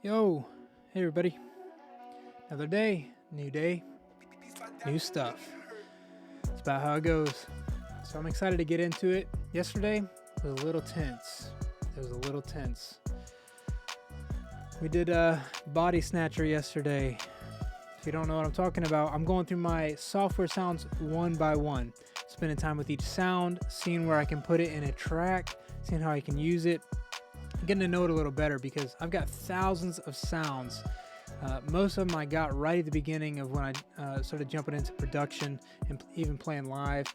Yo, hey everybody. Another day, new stuff. It's about how it goes. So I'm excited to get into it. Yesterday was a little tense. It was a little tense. We did a body snatcher yesterday. If you don't know what I'm talking about, I'm going through my software sounds one by one, spending time with each sound, seeing where I can put it in a track, seeing how I can use it, getting to know it a little better because I've got thousands of sounds. Most of them I got right at the beginning of when I started jumping into production and even playing live,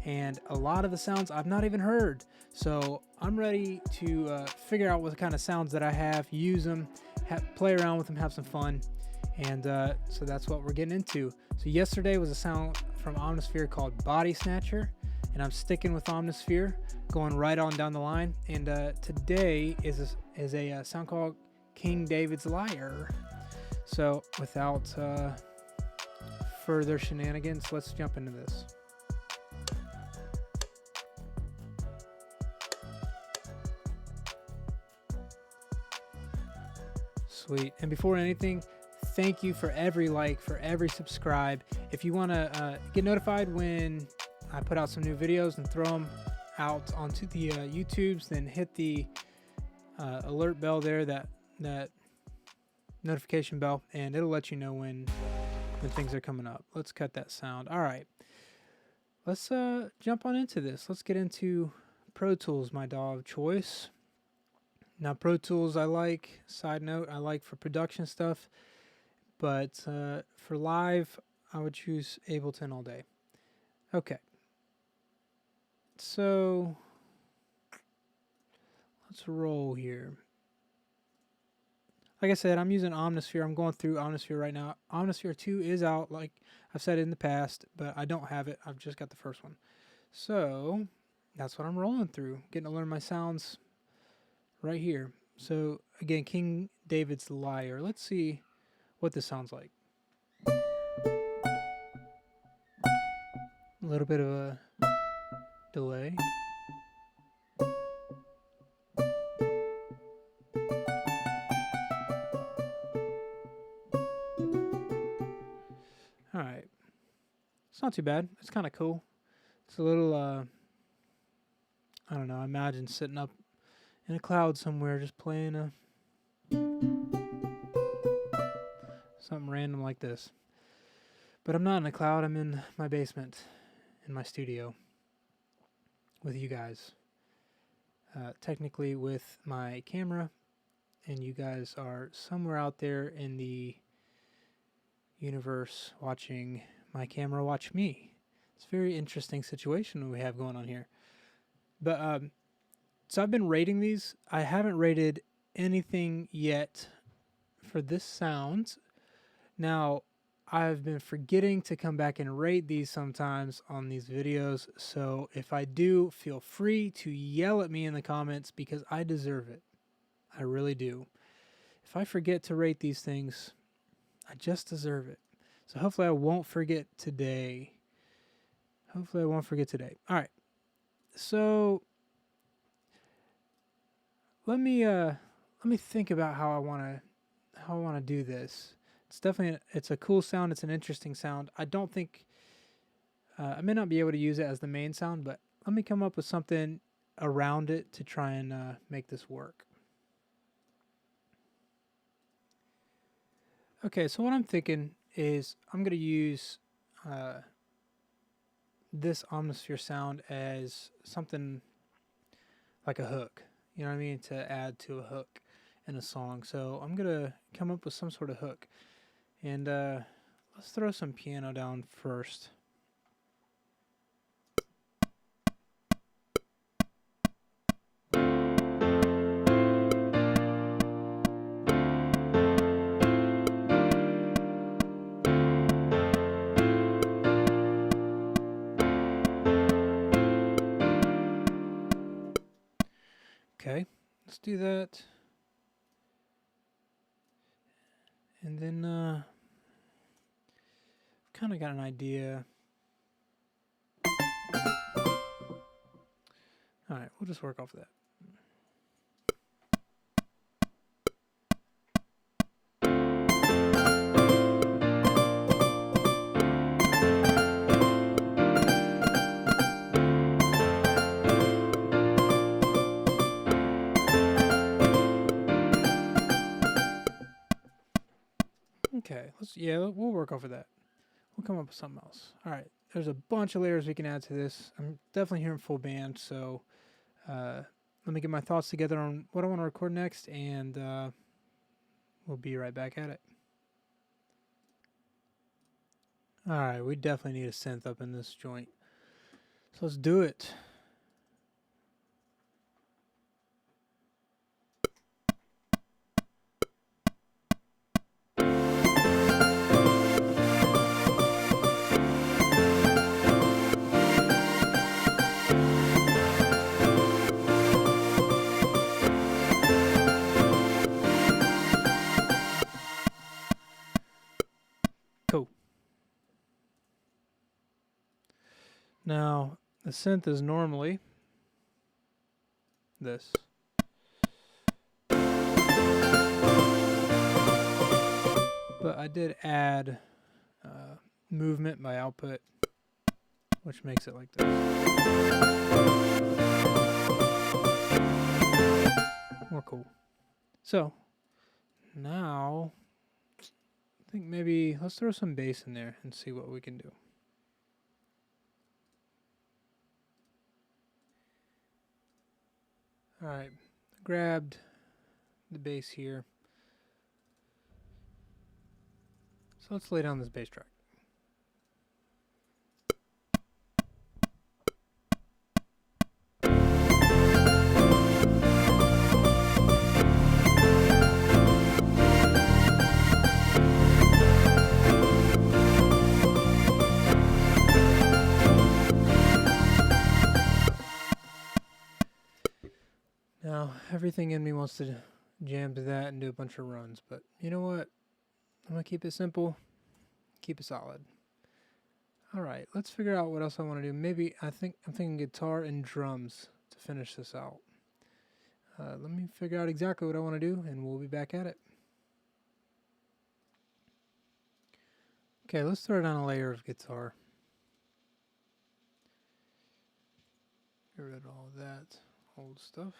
and a lot of the sounds I've not even heard. So I'm ready to figure out what kind of sounds that I have, use them, play around with them, have some fun, and so that's what we're getting into. So yesterday was a sound from Omnisphere called Body Snatcher, and I'm sticking with Omnisphere, going right on down the line. And today is a sound called King David's Lyre. So without further shenanigans, let's jump into this. Sweet. And before anything, thank you for every like, for every subscribe. If you want to get notified when I put out some new videos and throw them out onto the YouTubes, then hit the alert bell there, that notification bell, and it'll let you know when things are coming up. Let's cut that sound. All right, let's jump on into this. Let's get into Pro Tools, my dog of choice. Now, Pro Tools I like, side note, I like for production stuff, but for live, I would choose Ableton all day. Okay. So let's roll here. Like I said, I'm using Omnisphere. I'm going through Omnisphere right now. Omnisphere 2 is out, like I've said in the past, but I don't have it. I've just got the first one. So that's what I'm rolling through, getting to learn my sounds right here. So again, King David's Lyre. Let's see what this sounds like. A little bit of a delay. All right. It's not too bad. It's kind of cool. It's a little, I don't know, I imagine sitting up in a cloud somewhere just playing something random like this. But I'm not in a cloud. I'm in my basement, in my studio, with you guys. Technically with my camera, and you guys are somewhere out there in the universe watching my camera watch me. It's a very interesting situation we have going on here. But so I've been rating these. I haven't rated anything yet for this sound. Now, I've been forgetting to come back and rate these sometimes on these videos. So if I do, feel free to yell at me in the comments because I deserve it. I really do. If I forget to rate these things, I just deserve it. So hopefully I won't forget today. All right. So let me think about how I want to do this. It's a cool sound. It's an interesting sound. I don't think I may not be able to use it as the main sound, but let me come up with something around it to try and make this work. Okay, so what I'm thinking is I'm going to use this Omnisphere sound as something like a hook. You know what I mean? To add to a hook in a song. So I'm going to come up with some sort of hook. And let's throw some piano down first. Okay, let's do that. And then kind of got an idea. All right, we'll just work off of that. Okay, we'll work over that. We'll come up with something else. All right, there's a bunch of layers we can add to this. I'm definitely hearing full band, so let me get my thoughts together on what I want to record next, and we'll be right back at it. All right, we definitely need a synth up in this joint, so let's do it. Cool. Now, the synth is normally this. But I did add movement by output, which makes it like this. More cool. So, now, I think maybe let's throw some bass in there and see what we can do. Alright, grabbed the bass here. So let's lay down this bass track. Now, everything in me wants to jam to that and do a bunch of runs, but you know what? I'm going to keep it simple, keep it solid. Alright, let's figure out what else I want to do. Maybe I'm thinking guitar and drums to finish this out. Let me figure out exactly what I want to do, and we'll be back at it. Okay, let's throw down a layer of guitar. Get rid of all of that old stuff.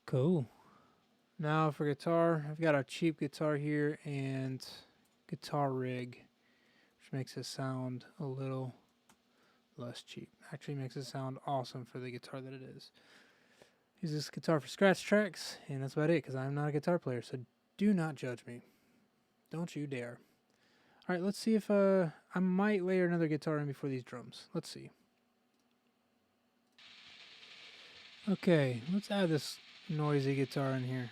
Cool. Now for guitar, I've got a cheap guitar here and guitar rig, which makes it sound a little less cheap. Actually makes it sound awesome for the guitar that it is. Use this guitar for scratch tracks, and that's about it, because I'm not a guitar player, so do not judge me. Don't you dare. Alright, let's see if I might layer another guitar in before these drums. Let's see. Okay, let's add this noisy guitar in here.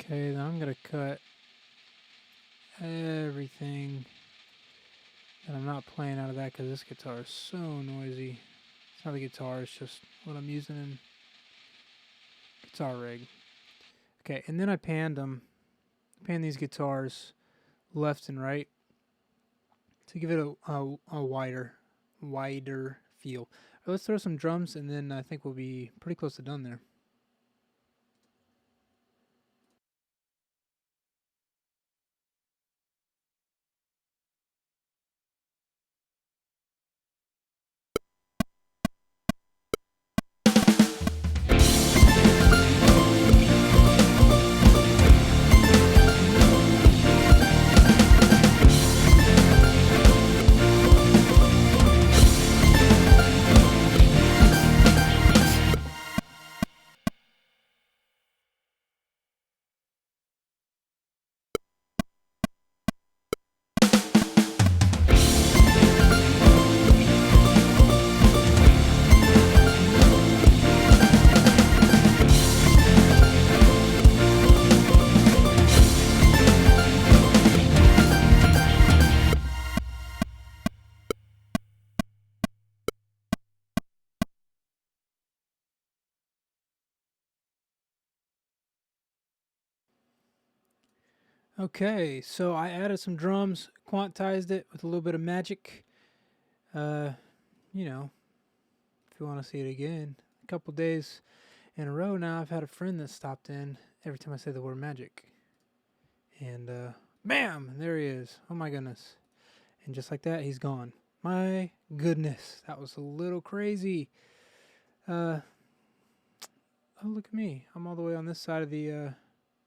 Okay, then I'm going to cut everything that I'm not playing out of that, because this guitar is so noisy. It's not the guitar, it's just what I'm using in guitar rig. Okay, and then I panned these guitars left and right to give it a wider feel. All right, let's throw some drums, and then I think we'll be pretty close to done there. Okay, so I added some drums, quantized it with a little bit of magic. You know, if you want to see it again, a couple days in a row now, I've had a friend that stopped in every time I say the word magic. And bam, there he is. Oh my goodness. And just like that, he's gone. My goodness, that was a little crazy. Oh, look at me. I'm all the way on this side of the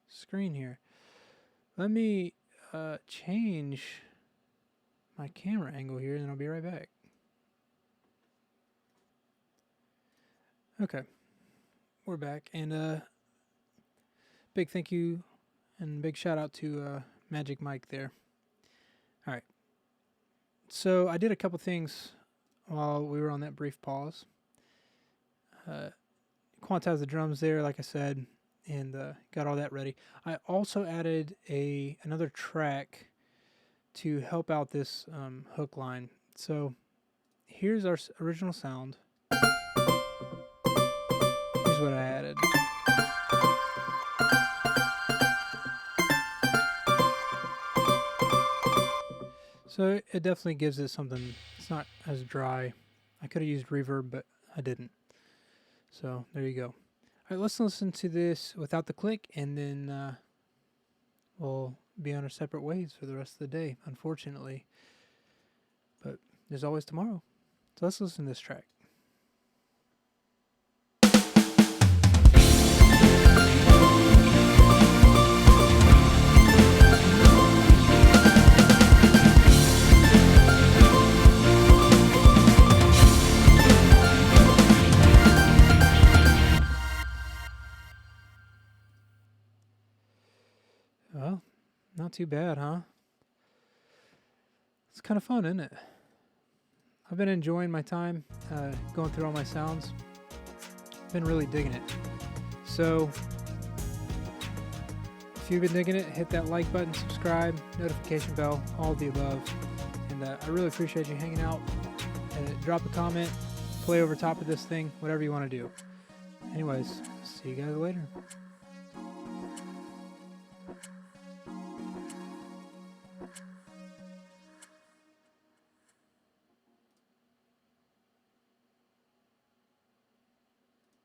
screen here. Let me change my camera angle here, and then I'll be right back. Okay, we're back, and big thank you and big shout out to Magic Mike there. All right, so I did a couple things while we were on that brief pause. Quantized the drums there, like I said, and got all that ready. I also added another track to help out this hook line. So here's our original sound. Here's what I added. So it definitely gives it something. It's not as dry. I could have used reverb, but I didn't. So there you go. All right, let's listen to this without the click, and then we'll be on our separate ways for the rest of the day, unfortunately. But there's always tomorrow. So let's listen to this track. Well, not too bad, huh? It's kind of fun, isn't it? I've been enjoying my time going through all my sounds. Been really digging it. So if you've been digging it, hit that like button, subscribe, notification bell, all of the above. And I really appreciate you hanging out. Drop a comment, play over top of this thing, whatever you want to do. Anyways, see you guys later.